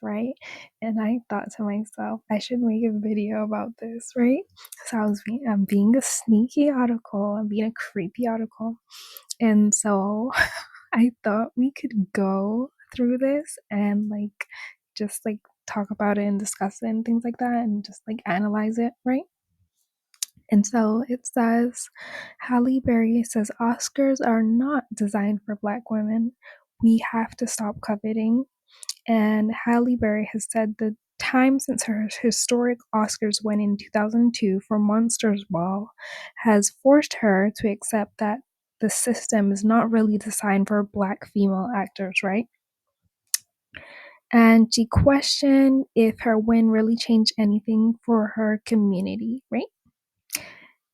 right? And I thought to myself, I should make a video about this, right? So I'm being a sneaky article, I'm being a creepy article. And so I thought we could go through this and just talk about it and discuss it and things like that and just analyze it, right? And so it says, Halle Berry says Oscars are not designed for Black women. We have to stop coveting. And Halle Berry has said the time since her historic Oscars win in 2002 for Monsters Ball has forced her to accept that the system is not really designed for Black female actors, right? And she questioned if her win really changed anything for her community, right?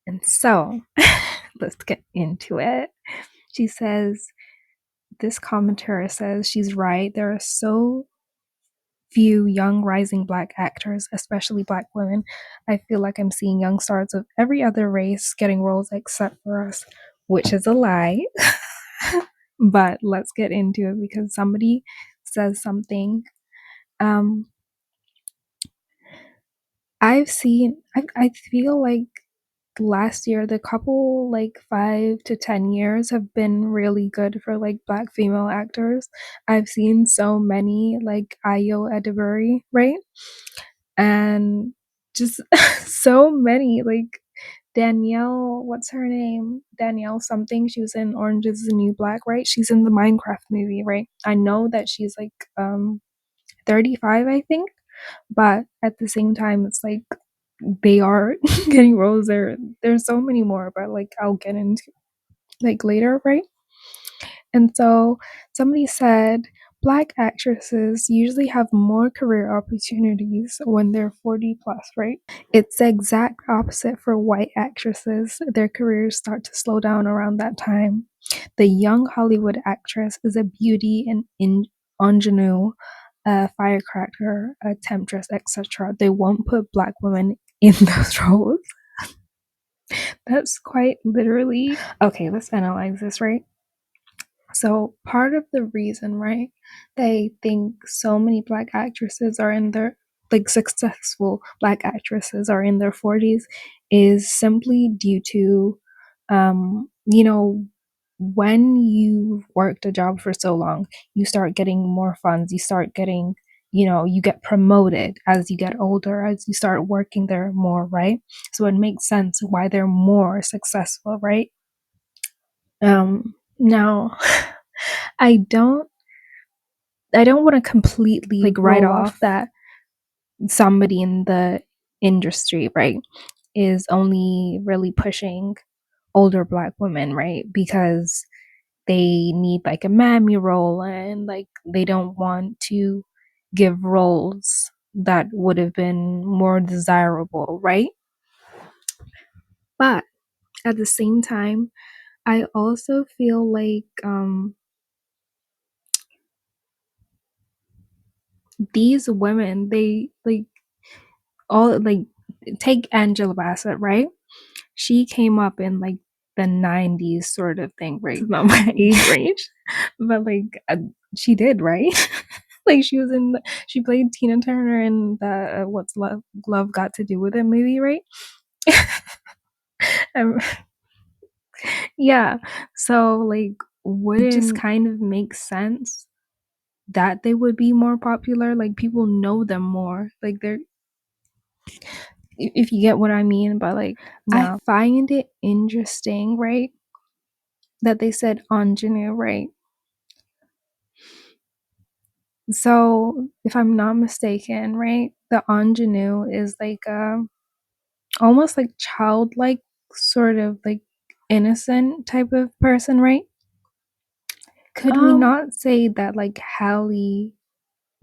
And so, let's get into it. She says, this commentator says she's right. There are so few young rising Black actors, especially Black women. I feel like I'm seeing young stars of every other race getting roles except for us, which is a lie. But let's get into it because somebody says something. I feel like last year the couple 5 to 10 years have been really good for Black female actors. I've seen so many Ayo Edeburi, right? And just so many Danielle, what's her name? Danielle something. She was in Orange is the New Black, right? She's in the Minecraft movie, right? I know that she's 35, I think, but at the same time it's they are getting roles there. There's so many more, but I'll get into later, right? And so somebody said Black actresses usually have more career opportunities when they're 40 plus, right? It's the exact opposite for white actresses. Their careers start to slow down around that time. The young Hollywood actress is a beauty and ingenue, a firecracker, a temptress, etc. They won't put Black women in those roles. That's quite literally. Okay, let's analyze this, right? So part of the reason, right, they think so many Black actresses are in their successful Black actresses are in their 40s is simply due to when you've worked a job for so long, you start getting more funds, you start getting, you get promoted as you get older, as you start working there more, right? So it makes sense why they're more successful, right? Now I don't want to completely write off that somebody in the industry, right, is only really pushing older Black women, right? Because they need a mammy role and they don't want to give roles that would have been more desirable, right? But at the same time, I also feel these women, they all take Angela Bassett, right? She came up in the 90s sort of thing, right? It's not my age range, but she did, right? She played Tina Turner in the What's Love Got to Do with It movie, right? Yeah, so would it just kind of make sense that they would be more popular? People know them more, they're, if you get what I mean. But I find it interesting, right, that they said ingenue, right? So if I'm not mistaken, right, the ingenue is almost childlike, sort of innocent type of person, right? Could we not say that Halle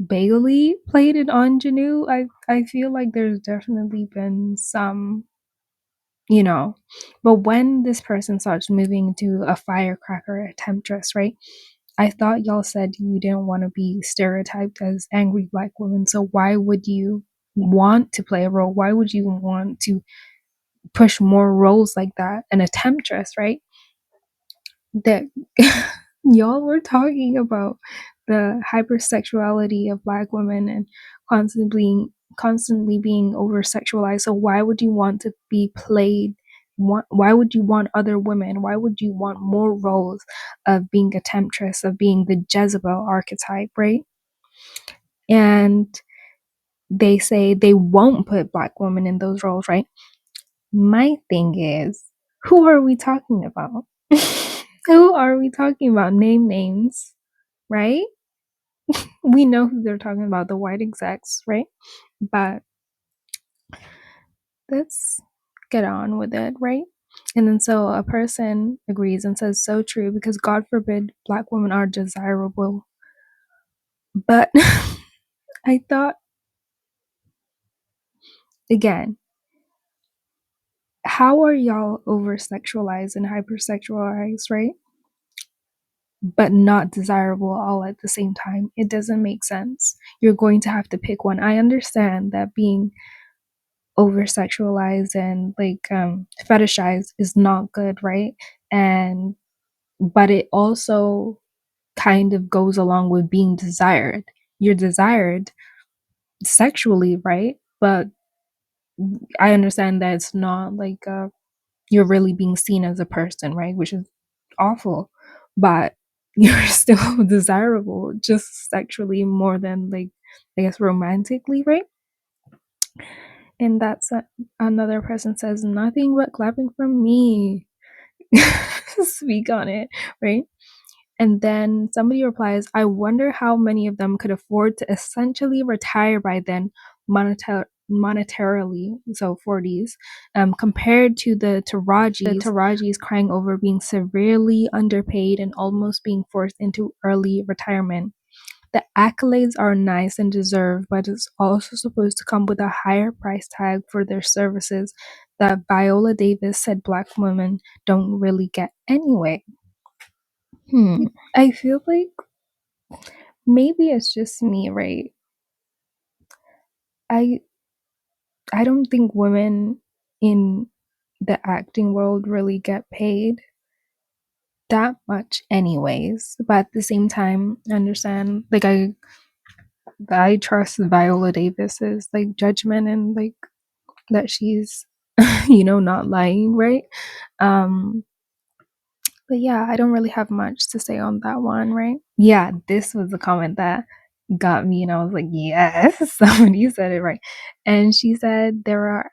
Bailey played an ingenue? I feel like there's definitely been some, but when this person starts moving to a firecracker, a temptress, right? I thought y'all said you didn't want to be stereotyped as angry Black women, so why would you want to play a role? Why would you want to push more roles like that? And a temptress, right? That Y'all were talking about the hypersexuality of Black women and constantly being over sexualized. So why would you want to be played? Why would you want other women? Why would you want more roles of being a temptress, of being the Jezebel archetype, right? And they say they won't put Black women in those roles, right? My thing is, who are we talking about? Who are we talking about? Name names, right? We know who they're talking about, the white execs, right? But let's get on with it, right? And then so a person agrees and says, so true, because God forbid Black women are desirable. But I thought, again, how are y'all over sexualized and hypersexualized, right? But not desirable all at the same time. It doesn't make sense. You're going to have to pick one. I understand that being over sexualized and like fetishized is not good, right? And but it also kind of goes along with being desired. You're desired sexually, right? But I understand that it's not like you're really being seen as a person, right? Which is awful, but you're still desirable, just sexually more than like I guess romantically, right? And another person says nothing but clapping from me. Speak on it, right? And then somebody replies, I wonder how many of them could afford to essentially retire by then monetarily, so 40s, compared to the Tarajis crying over being severely underpaid and almost being forced into early retirement. The accolades are nice and deserved, but it's also supposed to come with a higher price tag for their services that Viola Davis said Black women don't really get anyway. I feel like maybe it's just me, right? I I don't think women in the acting world really get paid that much anyways. But at the same time, I understand like I trust Viola Davis's like judgment and like that she's not lying, right? Um But yeah, I don't really have much to say on that one, right? Yeah, this was the comment that got me, and I was like, yes, somebody said it right. And she said there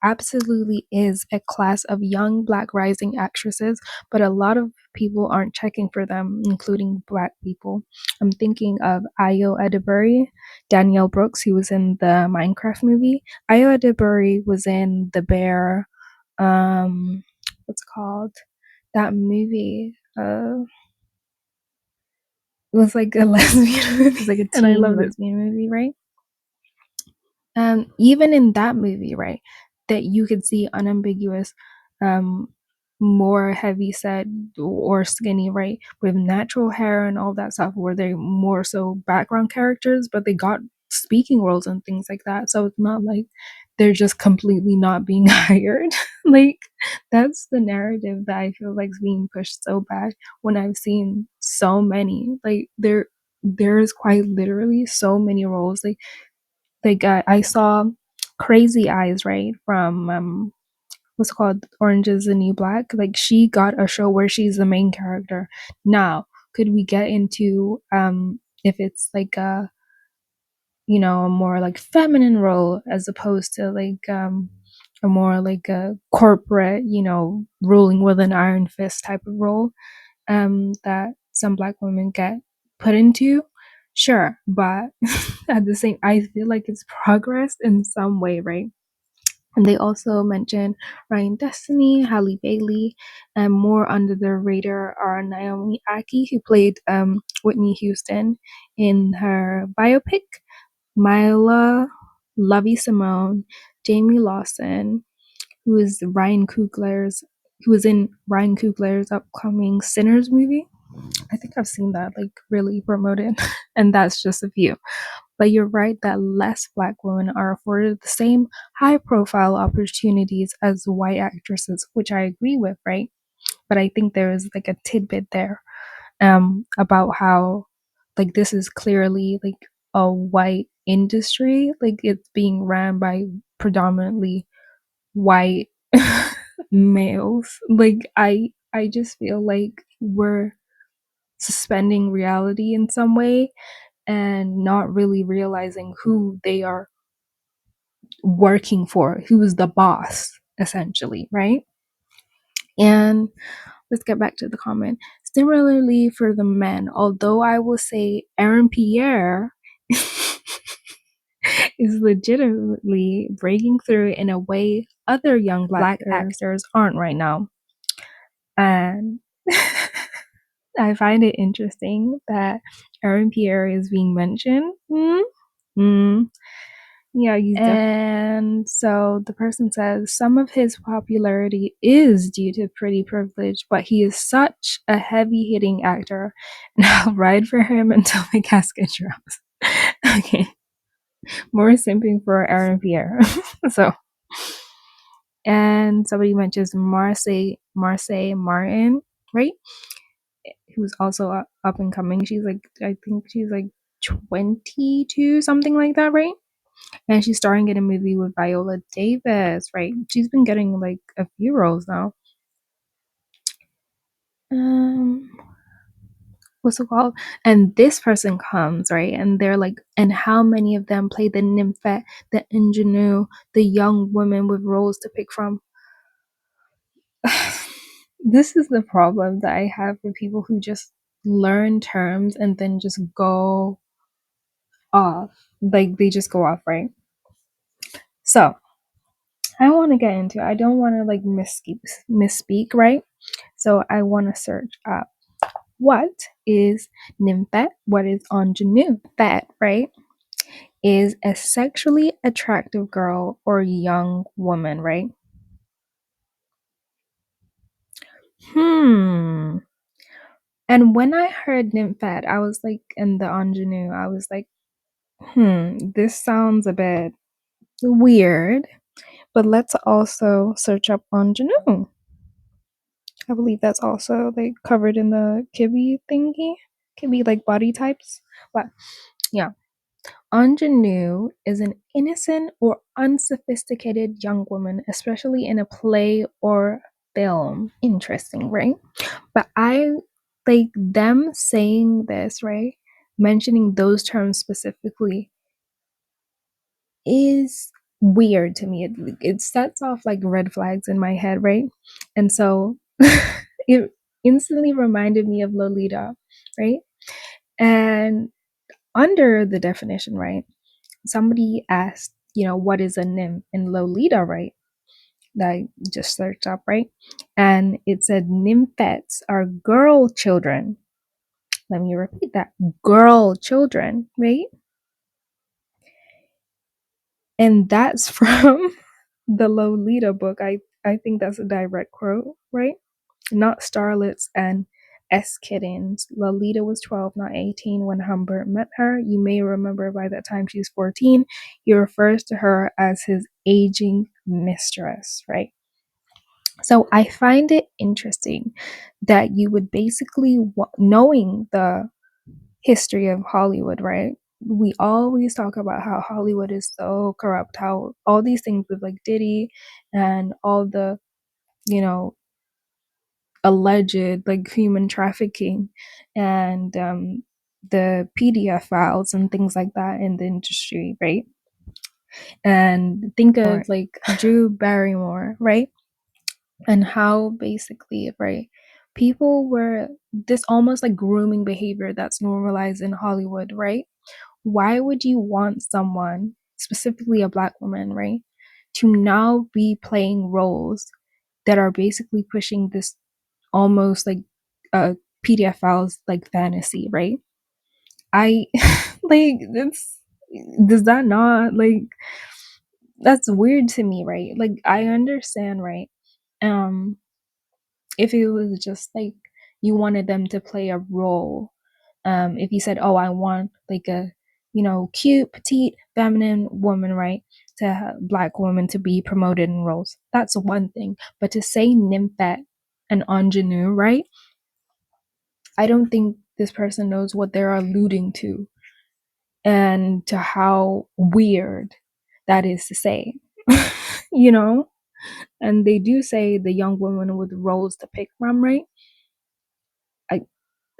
absolutely is a class of young Black rising actresses, but a lot of people aren't checking for them, including Black people. I'm thinking of Ayo Edeburi, Danielle Brooks, who was in the Minecraft movie. Ayo Edeburi was in The Bear. What's it called? That movie. It was like a lesbian movie. It was like a teen lesbian movie, right? Even in that movie, right, that you could see unambiguous, um, more heavy set or skinny, right, with natural hair and all that stuff, where they more so background characters, but they got speaking roles and things like that. So it's not like they're just completely not being hired. Like that's the narrative that I feel like is being pushed so bad when I've seen so many. Like there's quite literally so many roles. Like I saw Crazy Eyes, right, from what's it called, Orange is the New Black. Like she got a show where she's the main character. Now could we get into if it's like a more like feminine role as opposed to like a more like a corporate, ruling with an iron fist type of role that some Black women get put into? Sure, but at the same, I feel like it's progress in some way, right? And they also mention Ryan Destiny, Halle Bailey, and more under the radar are Naomi Aki, who played Whitney Houston in her biopic, Myla, Lovey Simone, Jamie Lawson, who was in Ryan Coogler's upcoming Sinners movie. I think I've seen that like really promoted, and that's just a few. But you're right that less Black women are afforded the same high profile opportunities as white actresses, which I agree with, right? But I think there is like a tidbit there. about how like this is clearly like a white industry, like it's being ran by predominantly white males. Like I just feel like we're suspending reality in some way and not really realizing who they are working for, who's the boss essentially, right? And let's get back to the comment. Similarly for the men, although I will say Aaron Pierre is legitimately breaking through in a way other young black actors aren't right now. And I find it interesting that Aaron Pierre is being mentioned. Yeah, and so the person says some of his popularity is due to pretty privilege, but he is such a heavy hitting actor, and I'll ride for him until my casket drops. Okay, more simping for Aaron Pierre. So, and somebody mentions Marseille Martin, right? Who's also up and coming. She's like, I think she's like 22, something like that, right? And she's starring in a movie with Viola Davis, right? She's been getting like a few roles now. What's it called? And this person comes, right? And they're like, and how many of them play the nymphette, the ingenue, the young woman with roles to pick from? This is the problem that I have with people who just learn terms and then just go off. Like they just go off, right? So I want to get into it. I don't want to like misspeak, right? So I want to search up what is nymphette, what is ingenue. That, right, is a sexually attractive girl or young woman, right? And when I heard nymphette, I was like, and the ingenue, I was like, this sounds a bit weird. But let's also search up ingenue. I believe that's also like covered in the Kibby thingy. Kibby like body types. But yeah. Ingenue is an innocent or unsophisticated young woman, especially in a play or film. Interesting, right? But I like them saying this, right? Mentioning those terms specifically is weird to me. It sets off like red flags in my head, right? And so it instantly reminded me of Lolita, right? And under the definition, right? Somebody asked, what is a nymph in Lolita, right? That I just searched up, right? And it said nymphets are girl children. Let me repeat that. Girl children, right? And that's from the Lolita book. I think that's a direct quote, right? Not starlets and S kittens. Lolita was 12, not 18 when Humbert met her. You may remember by that time she's 14. He refers to her as his aging mistress, right? So I find it interesting that you would basically, knowing the history of Hollywood, right? We always talk about how Hollywood is so corrupt, how all these things with like Diddy and all the, you know, alleged like human trafficking and the PDF files and things like that in the industry, right? And think of like Drew Barrymore, right? And how basically, right, people were this almost like grooming behavior that's normalized in Hollywood, right? Why would you want someone, specifically a black woman, right, to now be playing roles that are basically pushing this almost like PDF files like fantasy, right? I like that's does that not like that's weird to me, right? Like I understand, right? Um if it was just like you wanted them to play a role, if you said, oh, I want like a cute petite feminine woman, right, to black woman to be promoted in roles, that's one thing. But to say nymphette and ingenue, right, I don't think this person knows what they're alluding to and to how weird that is to say. you know? And they do say the young woman with roles to pick from, right? I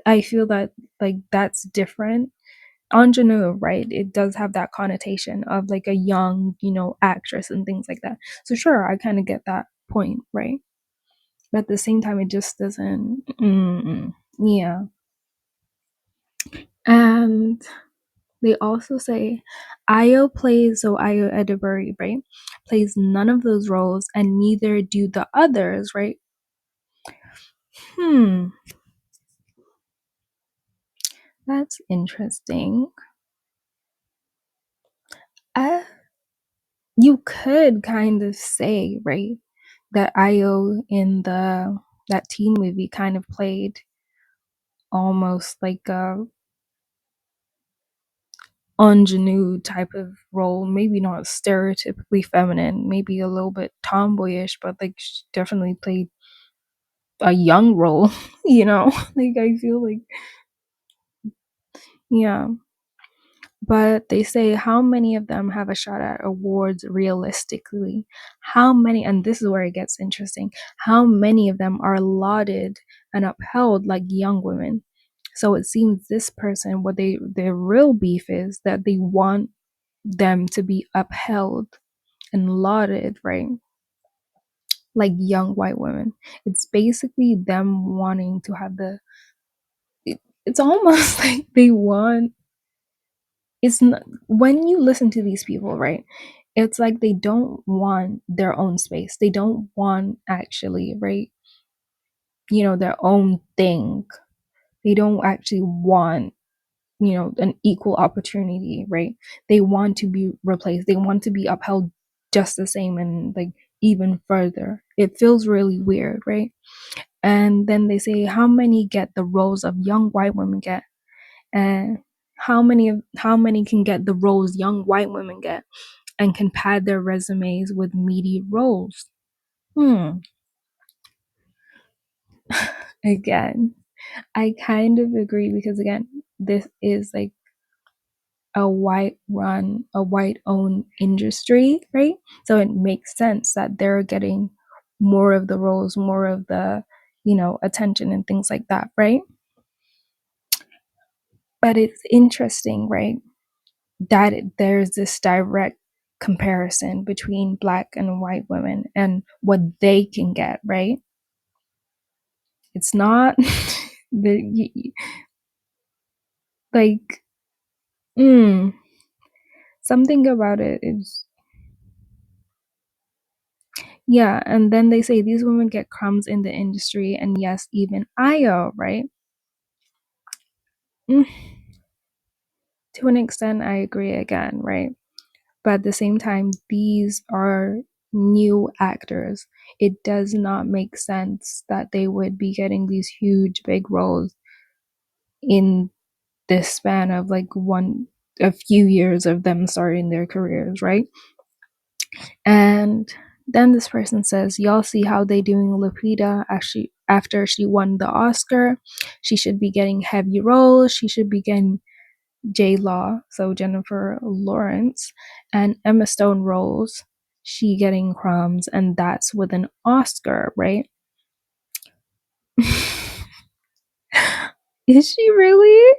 I feel that like that's different. Ingenue, right? It does have that connotation of like a young, actress and things like that. So sure, I kind of get that point, right? But at the same time, it just doesn't. Yeah. And they also say Io Edebury, right? Plays none of those roles, and neither do the others, right? Hmm, that's interesting. Uh, you could kind of say, right, that Io in the that teen movie kind of played almost like a ingenue type of role, maybe not stereotypically feminine, maybe a little bit tomboyish, but like she definitely played a young role, like I feel like, yeah. But they say how many of them have a shot at awards realistically? How many, and this is where it gets interesting, how many of them are lauded and upheld like young women? So it seems this person, what their real beef is that they want them to be upheld and lauded, right? Like young white women. It's basically them wanting to have it's almost like they want, it's not, when you listen to these people, right? It's like they don't want their own space. They don't want actually, right? Their own thing. They don't actually want, an equal opportunity, right? They want to be replaced. They want to be upheld just the same and like even further. It feels really weird, right? And then they say how many get the roles of young white women get, and how many can get the roles young white women get and can pad their resumes with meaty roles. Hmm. Again, I kind of agree because again, this is like a white owned industry, right? So it makes sense that they're getting more of the roles, more of the, attention and things like that, right? But it's interesting, right? That there's this direct comparison between black and white women and what they can get, right? It's not the like mm, something about it is, yeah. And then they say these women get crumbs in the industry, and yes, even Io, right? Mm, to an extent, I agree again, right? But at the same time, these are new actors. It does not make sense that they would be getting these huge, big roles in this span of like a few years of them starting their careers, right? And then this person says, y'all see how they doing Lupita after she won the Oscar? She should be getting heavy roles. She should be getting J-Law, so Jennifer Lawrence, and Emma Stone roles. She getting crumbs, and that's with an Oscar, right? Is she really?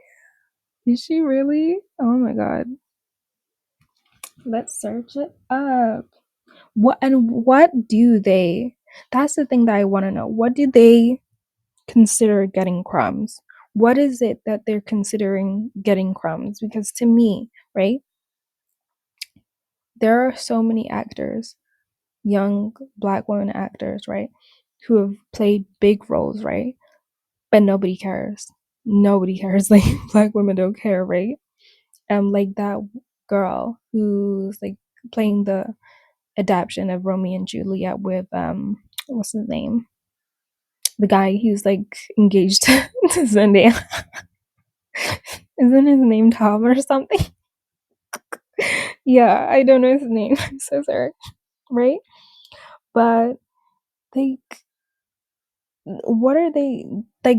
Is she really? Oh my god. Let's search it up. What do they? That's the thing that I want to know. What do they consider getting crumbs? What is it that they're considering getting crumbs? Because to me, right, there are so many actors, young black women actors, right, who have played big roles, right? But nobody cares. Nobody cares. Like black women don't care, right? Like that girl who's like playing the adaptation of Romeo and Juliet with what's his name? The guy who's like engaged to Zendaya. Isn't his name Tom or something? Yeah, I don't know his name. I'm so sorry. Right? But like what are they like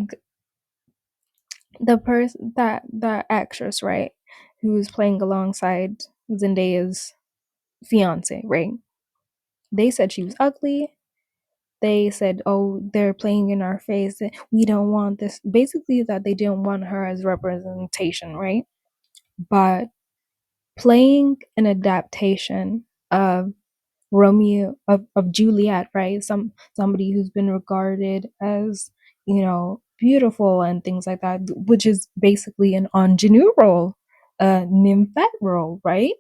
the actress, right, who was playing alongside Zendaya's fiance, right? They said she was ugly. They said, "Oh, they're playing in our face. We don't want this." Basically, that they didn't want her as representation, right? But playing an adaptation of of Juliet, right? Somebody who's been regarded as, beautiful and things like that, which is basically an ingenue role, a nymphette role, right?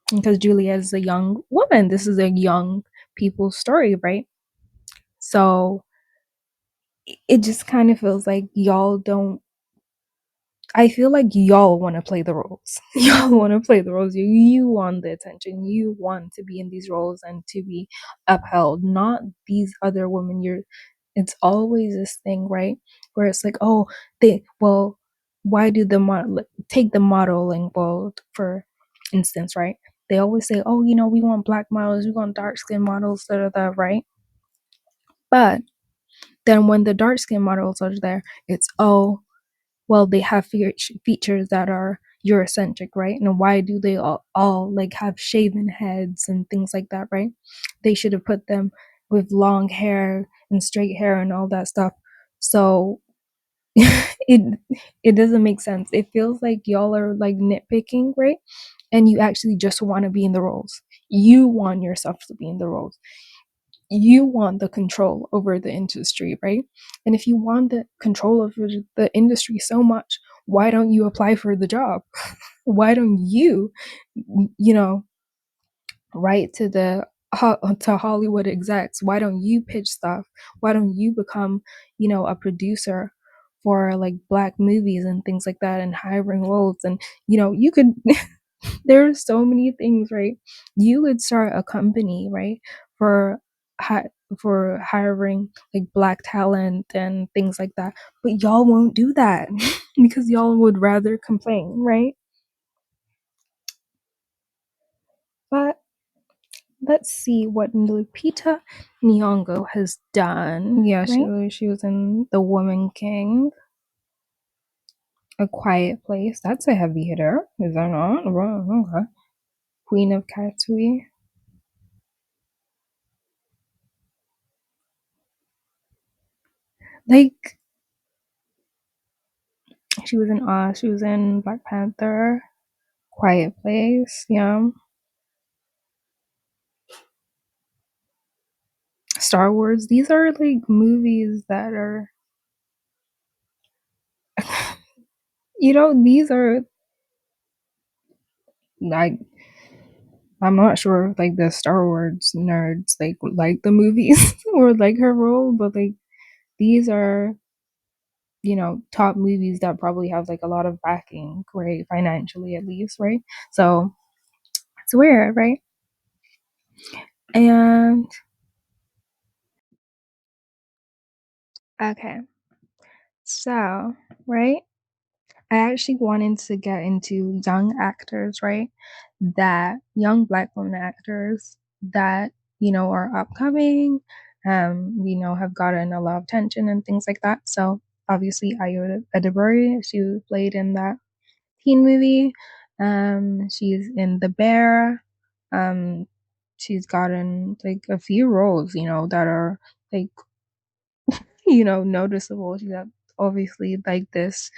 Because Juliet is a young woman. This is a young people's story, right? So it just kind of feels like y'all don't I feel like y'all want to play the roles. Y'all want to play the roles. You want the attention. You want to be in these roles and to be upheld, not these other women. It's always this thing, right? Where it's like, oh, why do the model take the modeling world for instance, right? They always say, oh, we want black models, we want dark skin models, right? But then when the dark skin models are there, it's, oh, well, they have features that are Eurocentric, right? And why do they all like have shaven heads and things like that, right? They should have put them with long hair and straight hair and all that stuff. So it it doesn't make sense. It feels like y'all are like nitpicking, right? And you actually just want to be in the roles. You want yourself to be in the roles. You want the control over the industry, right? And if you want the control over the industry so much, why don't you apply for the job? Why don't you, you know, write to Hollywood execs? Why don't you pitch stuff? Why don't you become, a producer for like black movies and things like that and hiring roles? And you could there are so many things, right? You could start a company, right, for hi- for hiring like black talent and things like that. But y'all won't do that because y'all would rather complain, right? But let's see what Lupita Nyong'o has done. Yeah, right? She was in The Woman King, A Quiet Place. That's a heavy hitter, is that not? Okay. Queen of Katui. Like she was in Black Panther, Quiet Place, yeah. Star Wars. These are like movies that are these are like I'm not sure if, like the Star Wars nerds like the movies or like her role, but like these are top movies that probably have like a lot of backing, right? Financially at least, right? So it's weird, right? And okay, so right, I actually wanted to get into young actors, right? That young black women actors that, are upcoming, have gotten a lot of attention and things like that. So obviously Ayo Edeburi, she played in that teen movie. She's in The Bear. Um, she's gotten like a few roles, that are like, noticeable. She's got obviously like this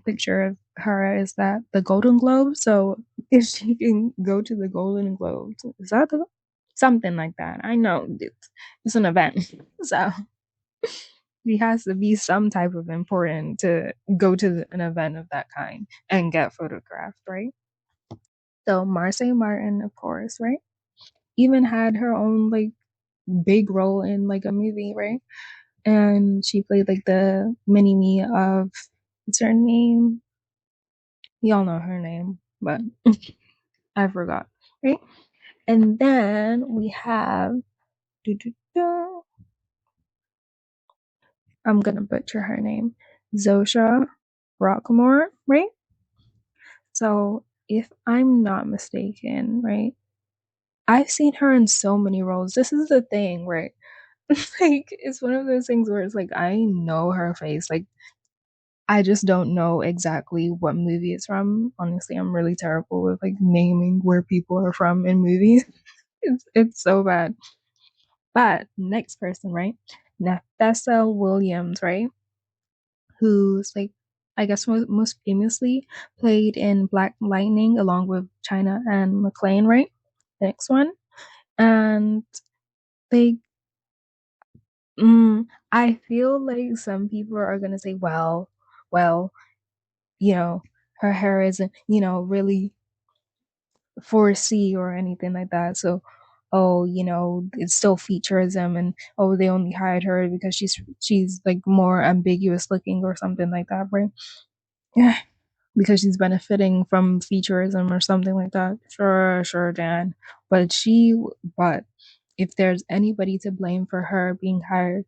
picture of her is that the Golden Globe. So if she can go to the Golden Globes, is that something like that? I know it's an event, so she has to be some type of important to go to an event of that kind and get photographed, right? So Marseille Martin, of course, right? Even had her own like big role in like a movie, right? And she played like the mini me of what's her name? Y'all know her name, but I forgot, right? And then we have, I'm gonna butcher her name, Zosha Rockmore, right? So if I'm not mistaken, right? I've seen her in so many roles. This is the thing, right? Like it's one of those things where it's like I know her face. Like I just don't know exactly what movie it's from. Honestly, I'm really terrible with like naming where people are from in movies. It's so bad. But next person, right? Nafessa Williams, right? Who's like, I guess most famously played in Black Lightning along with China and McClane, right? Next one. And they, I feel like some people are gonna say, well, you know, her hair isn't, really 4C or anything like that. So, oh, it's still featureism, and oh, they only hired her because she's like more ambiguous looking or something like that, right? Yeah, because she's benefiting from featureism or something like that. Sure, Dan. But but if there's anybody to blame for her being hired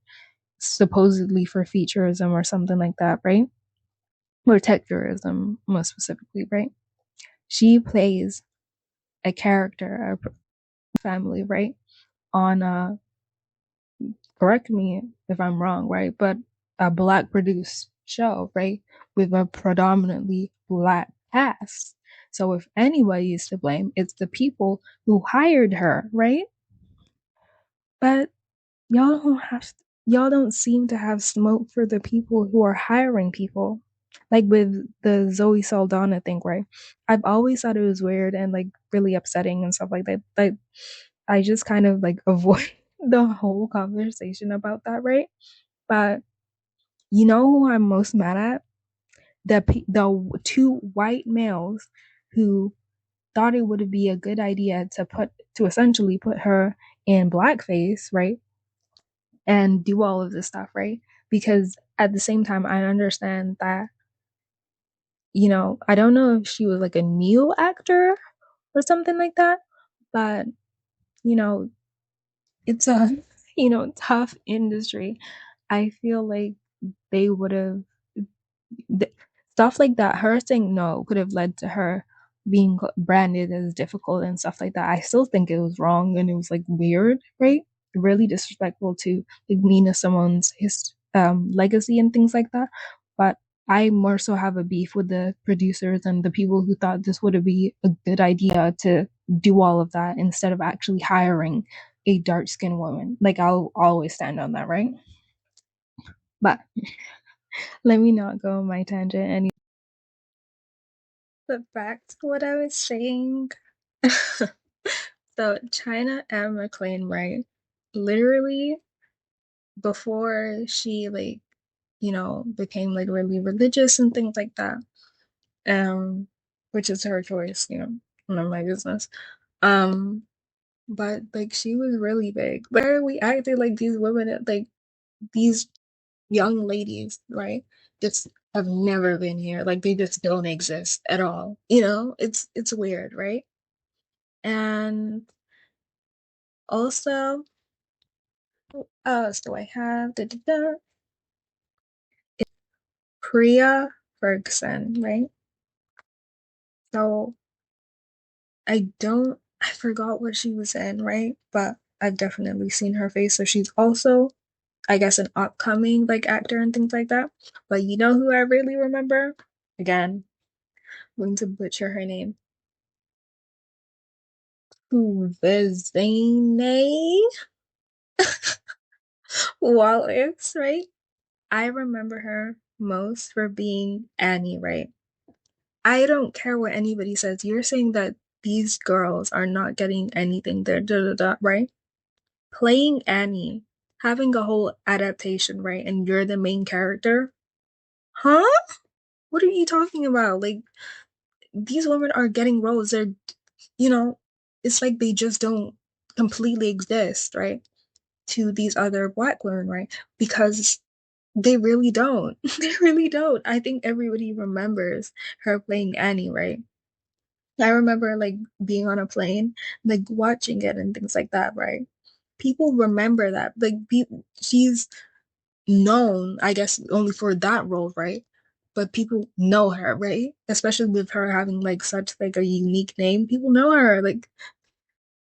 supposedly for featureism or something like that, right? Or texturism, most specifically, right? She plays a character, a family, right? On correct me if I'm wrong, right? But a black produced show, right? With a predominantly black cast. So if anybody is to blame, it's the people who hired her, right? But y'all don't seem to have smoke for the people who are hiring people. Like with the Zoe Saldana thing, right? I've always thought it was weird and like really upsetting and stuff like that. Like I just kind of like avoid the whole conversation about that, right? But you know who I'm most mad at? The two white males who thought it would be a good idea to essentially put her in blackface, right? And do all of this stuff, right? Because at the same time, I understand that, I don't know if she was like a new actor or something like that, but, you know, it's a, tough industry. I feel like they would have th- stuff like that. Her saying no could have led to her being branded as difficult and stuff like that. I still think it was wrong and it was like weird, right? Really disrespectful to like Nina Simone's his legacy and things like that. But I more so have a beef with the producers and the people who thought this would be a good idea to do all of that instead of actually hiring a dark skinned woman. Like I'll always stand on that, right? But let me not go on my tangent any. But back to what I was saying. So China and McClane, right? Literally before she like, became like really religious and things like that. Um, which is her choice, none of my business. Um, but like she was really big. Why are we acting like these women like these young ladies, right? Just have never been here. Like they just don't exist at all. It's weird, right? And also, what else do I have? Da-da-da. Priya Ferguson, right? So I forgot what she was in, right? But I've definitely seen her face. So she's also, I guess, an upcoming like actor and things like that. But you know who I really remember? Again, I'm going to butcher her name. Vizane Wallace, right? I remember her most for being Annie, right? I don't care what anybody says. You're saying that these girls are not getting anything there, da da da, right? Playing Annie, having a whole adaptation, right? And you're the main character? Huh? What are you talking about? Like, these women are getting roles. You know, it's like they just don't completely exist, right? To these other black women, right? Because they really don't. They really don't. I think everybody remembers her playing Annie, right? I remember like being on a plane, like watching it and things like that, right? People remember that. Like she's known, I guess, only for that role, right? But people know her, right? Especially with her having like such like a unique name. People know her. Like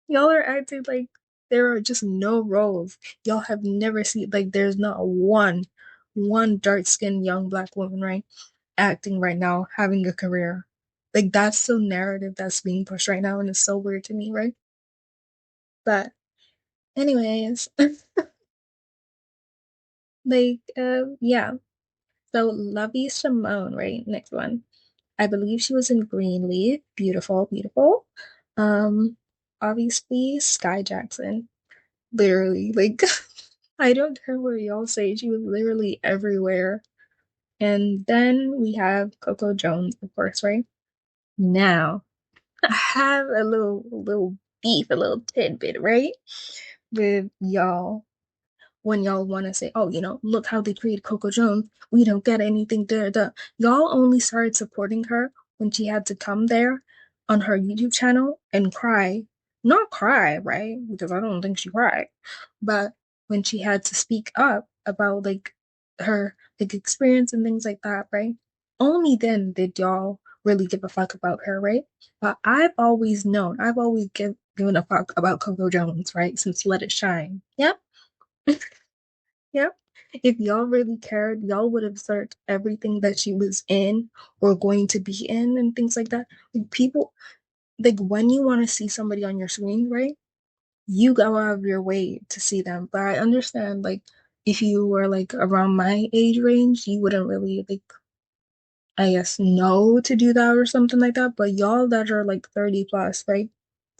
y'all are acting like there are just no roles. Y'all have never seen like there's not one one dark skinned young black woman, right? Acting right now, having a career. Like that's the narrative that's being pushed right now, and it's so weird to me, right? But anyways, yeah. So Lovey Simone, right? Next one. I believe she was in Greenleaf. Beautiful, beautiful. Um, obviously Sky Jackson. Literally, like I don't care what y'all say, she was literally everywhere. And then we have Coco Jones, of course, right? Now, I have a little beef, a little tidbit, right? With y'all when y'all want to say, oh, look how they treated Coco Jones. We don't get anything there. Y'all only started supporting her when she had to come there on her YouTube channel and cry. Not cry, right? Because I don't think she cried. But when she had to speak up about like her like experience and things like that, right? Only then did y'all really give a fuck about her, right? But I've always known, I've always given a fuck about Coco Jones, right? Since Let It Shine. Yep. Yep. If y'all really cared, y'all would have searched everything that she was in or going to be in and things like that. Like people, like when you want to see somebody on your screen, right? You go out of your way to see them. But I understand, like, if you were like around my age range, you wouldn't really like, I guess, know to do that or something like that. But y'all that are like 30 plus, right?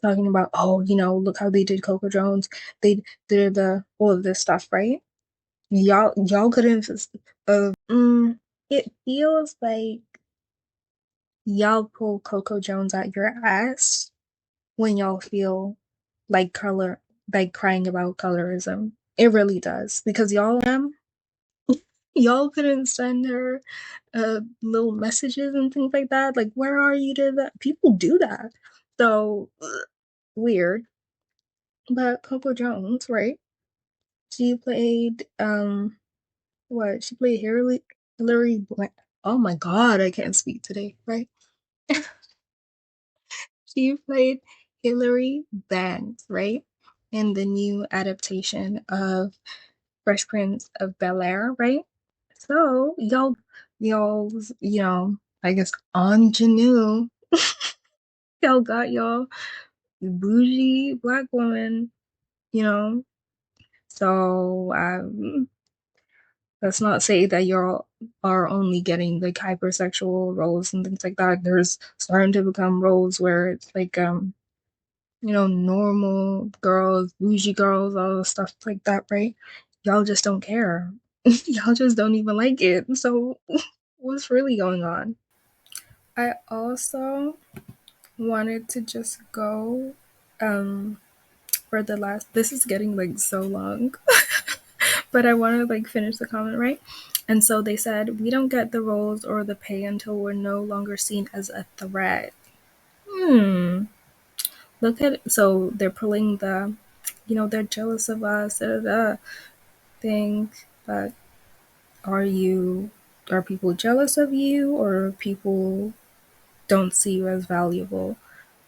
Talking about, oh, look how they did Coco Jones. They did all of this stuff, right? Y'all couldn't it feels like y'all pull Coco Jones out your ass when y'all feel like crying about colorism. It really does. Because y'all couldn't send her little messages and things like that. Like, where are you to that? People do that. So weird. But Coco Jones, right? She played what? She played Hillary Blank. Oh my God, I can't speak today, right? She played Hillary Banks, right? In the new adaptation of Fresh Prince of Bel-Air, right? So y'all's, I guess ingenue, y'all got y'all bougie black woman, you know. So let's not say that y'all are only getting like hypersexual roles and things like that. There's starting to become roles where it's like normal girls, bougie girls, all the stuff like that, right? Y'all just don't care. Y'all just don't even like it. So what's really going on? I also wanted to just go for the last, this is getting like so long. But I want to like finish the comment, right? And so they said, we don't get the roles or the pay until we're no longer seen as a threat. Hmm. Look at so they're pulling the, they're jealous of us, da, da, da, thing. But are people jealous of you, or people don't see you as valuable,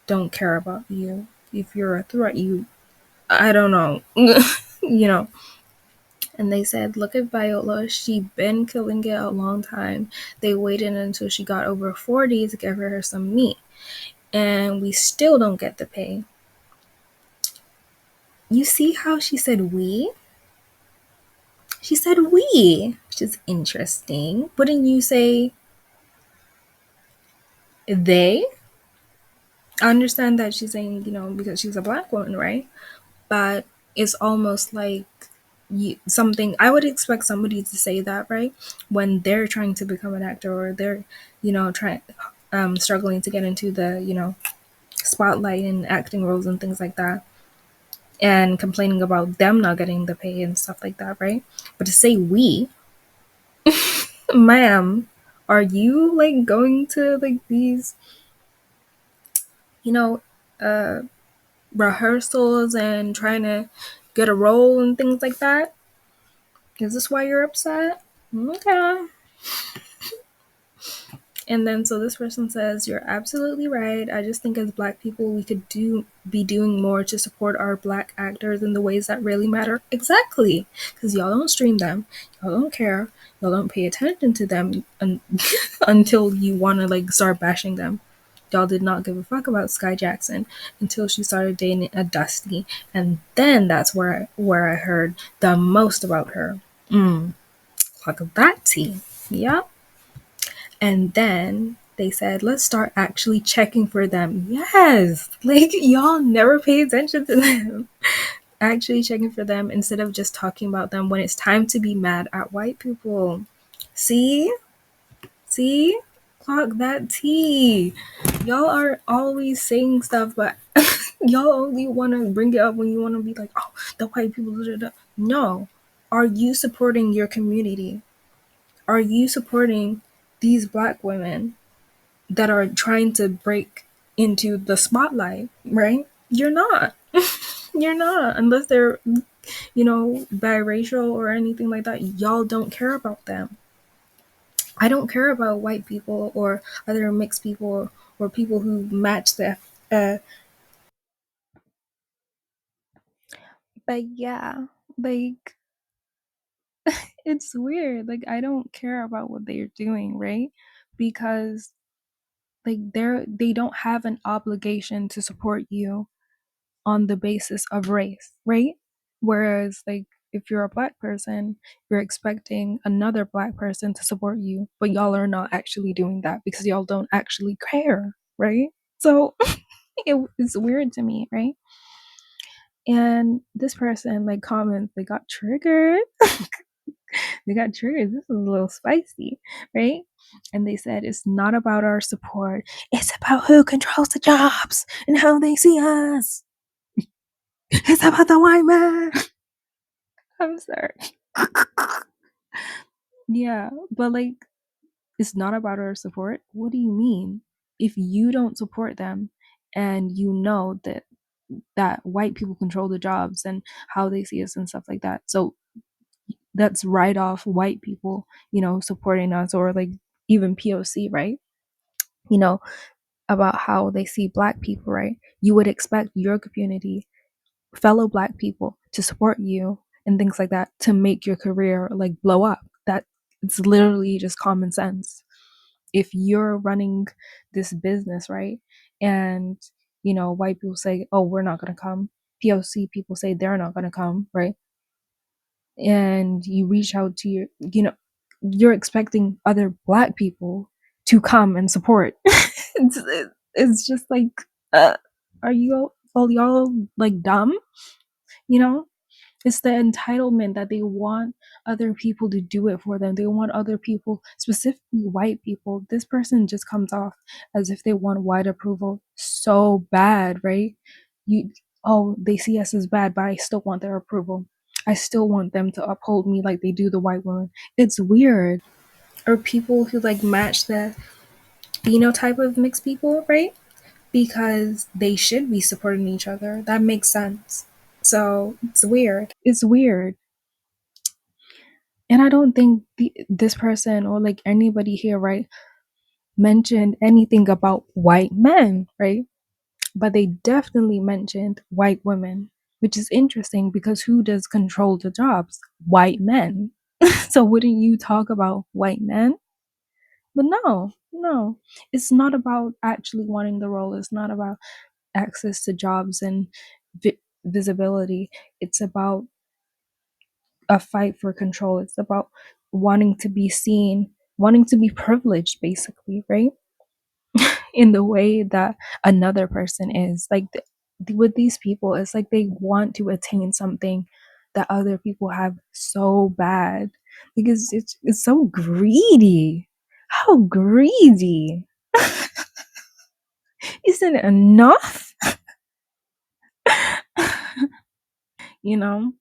don't care about you? If you're a threat, I don't know, you know. And they said, look at Viola. She been killing it a long time. They waited until she got over 40 to give her some meat. And we still don't get the pay. You see how she said we? She said we, which is interesting. Wouldn't you say they? I understand that she's saying, because she's a black woman, right? But it's almost like something I would expect somebody to say that, right? When they're trying to become an actor, or they're, trying, struggling to get into the, spotlight and acting roles and things like that, and complaining about them not getting the pay and stuff like that, right? But to say we, ma'am, are you like going to like these, you know, uh, rehearsals and trying to get a role and things like that? Is this why you're upset? Okay. And then so this person says, "You're absolutely right. I just think as black people we could be doing more to support our black actors in the ways that really matter." Exactly. Because y'all don't stream them, y'all don't care, y'all don't pay attention to them until you want to like start bashing them. Y'all did not give a fuck about Sky Jackson until she started dating a Dusty, and then that's where I heard the most about her. Clock of that tea. Yep. And then they said, let's start actually checking for them. Yes. Like, y'all never pay attention to them. Actually checking for them instead of just talking about them when it's time to be mad at white people. See? See? Clock that tea. Y'all are always saying stuff, but y'all only want to bring it up when you want to be like, oh, the white people. Da, da, da. No. Are you supporting your community? Are you supporting these black women that are trying to break into the spotlight, right? You're not. You're not. Unless they're, biracial or anything like that. Y'all don't care about them. I don't care about white people or other mixed people or people who match the. Uh, but yeah, like it's weird. Like I don't care about what they're doing, right? Because like they don't have an obligation to support you on the basis of race, right? Whereas, like, if you're a black person, you're expecting another black person to support you, but y'all are not actually doing that because y'all don't actually care, right? So it's weird to me, right? And this person, like, comments, they got triggered. They got triggered. This is a little spicy, right? And they said, it's not about our support, it's about who controls the jobs and how they see us. It's about the white man. I'm sorry. Yeah, but like, it's not about our support. What do you mean? If you don't support them and you know that white people control the jobs and how they see us and stuff like that. So that's right off white people, supporting us or like even POC, right? You know, about how they see black people, right? You would expect your community, fellow black people to support you and things like that to make your career like blow up. That it's literally just common sense. If you're running this business, right? And white people say, "Oh, we're not going to come." POC people say they're not going to come, right? And you reach out to you're expecting other black people to come and support. it's, it's just like, are you all y'all like dumb? You know, it's the entitlement that they want other people to do it for them. They want other people, specifically white people. This person just comes off as if they want white approval so bad, right? You, oh, they see us as bad, but I still want their approval. I still want them to uphold me like they do the white woman. It's weird. Or people who like match the phenotype of mixed people, right? Because they should be supporting each other. That makes sense. So it's weird. It's weird. And I don't think this person or like anybody here, right, mentioned anything about white men, right? But they definitely mentioned white women, which is interesting because who does control the jobs? White men. So wouldn't you talk about white men? But no, no. It's not about actually wanting the role. It's not about access to jobs and visibility. It's about a fight for control. It's about wanting to be seen, wanting to be privileged, basically, right? In the way that another person is. Like with these people, it's like they want to attain something that other people have so bad because it's so greedy. How greedy! Isn't it enough? you know?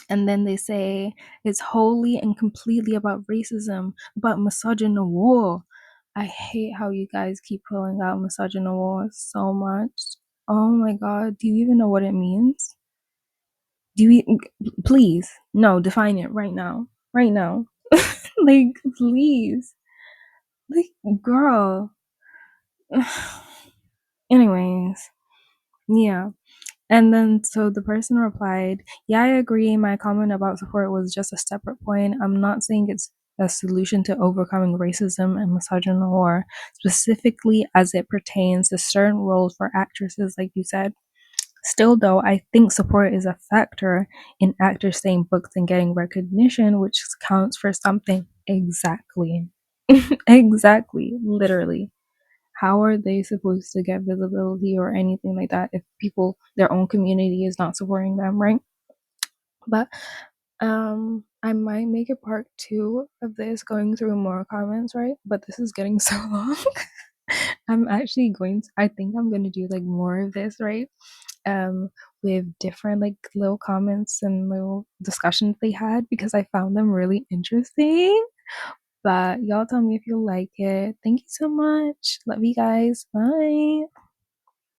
And then they say it's wholly and completely about racism, about misogyny. I hate how you guys keep pulling out misogyny so much. Oh my god, do you even know what it means? Do you please no define it right now, right now, like please. Like, girl. Anyways, yeah. And then, so the person replied, yeah, I agree. My comment about support was just a separate point. I'm not saying it's a solution to overcoming racism and misogyny, or specifically as it pertains to certain roles for actresses, like you said. Still, though, I think support is a factor in actors staying booked and getting recognition, which counts for something. Exactly. Exactly. Literally. How are they supposed to get visibility or anything like that if people, their own community is not supporting them, right? But I might make a part two of this, going through more comments, right? But this is getting so long. I'm actually going to, I think I'm going to do like more of this, right? um with different like little comments and little discussions they had, because I found them really interesting. But y'all tell me if you like it. Thank you so much. Love you guys. Bye.